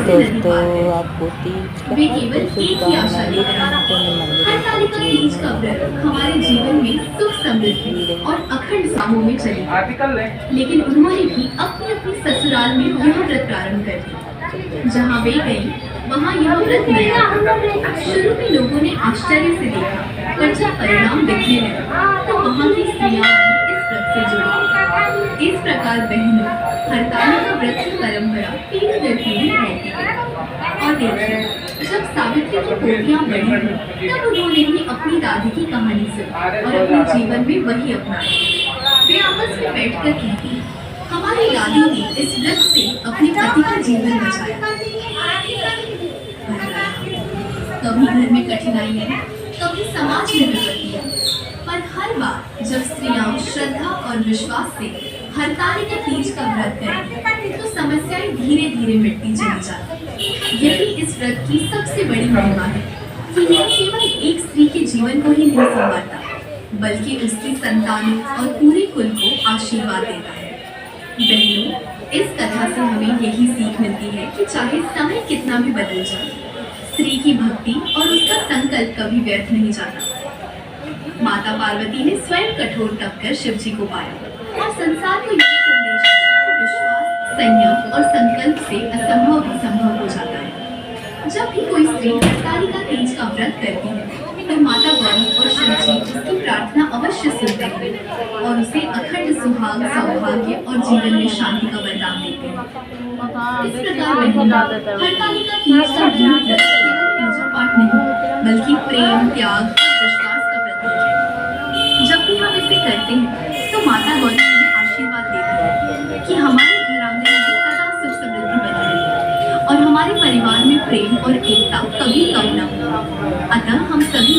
नहीं दोस्तों, पाते। आपको तीज की वे केवल हार्दिक एक ही आशा शुभकामनाएं। लेकर आते तो मैं हैं। मंदिर में हरतालिका पहुंच गई तीज का हूँ। व्रत और हमारे जीवन में सुख समृद्धि भीड़ और अखंड सामों में चली आर्टिकल है। लेकिन उन्होंने भी अपनी अपनी ससुराल में यह व्रत प्रारंभ कर दिया। जहाँ वे गई वहाँ यह व्रत नया था। शुरू में लोगों ने आश्चर्य से देखा, पर जब परिणाम दिखने लगे तो वहाँ की स्त्रियां भी इस व्रत से जुड़ी। इस प्रकार बहनों, हरतालिका व्रत की परंपरा पीढ़ी दर पीढ़ी फैलती गई। और देखिए, जब सावित्री की पोतियां बड़ी हुई तब उन्होंने भी अपनी दादी की कहानी सुनी और अपने जीवन में वही अपनाया। वे आपस में बैठकर कहती, हमारी दादी ने इस व्रत से अपने पति का जीवन बचाया। कभी घर में कठिनाइयाँ, कभी समाज में विपत्तियाँ, पर हर बार जब स्त्रियां श्रद्धा और विश्वास से हरतालिका तीज का व्रत करती तो समस्याएं धीरे धीरे मिटती चली जाती। यही इस व्रत की सबसे बड़ी महिमा है कि यह केवल एक स्त्री के जीवन को ही नहीं संवारता, बल्कि उसकी संतानों और पूरे कुल को आशीर्वाद देता है। बहनों, इस कथा से हमें यही सीख मिलती है कि चाहे समय कितना भी बदल जाए, स्त्री की भक्ति और उसका संकल्प कभी व्यर्थ नहीं जाता। माता पार्वती ने स्वयं कठोर तप कर शिव जी को पाया और संसार को यह संदेश दिया कि विश्वास, संयम और संकल्प से असंभव भी संभव हो जाता है। जब भी कोई स्त्री हरतालिका तीज का व्रत करती है तो माता गौरी और शिव जी उसकी प्रार्थना अवश्य सुनते हैं और उसे अखंड सुहाग, सौभाग्य और जीवन में शांति का वरदान देते हैं। इस प्रकार हरतालिका तीज का व्रत केवल पूजा पाठ नहीं, बल्कि प्रेम, त्याग और विश्वास का प्रतीक है। जब भी हम इसे करते हैं तो माता गौरी हमें आशीर्वाद देती है कि हमारे घर आंगन में सदा सुख समृद्धि बनी रहे और हमारे परिवार में प्रेम और एकता कभी कम न हो। अतः हम सभी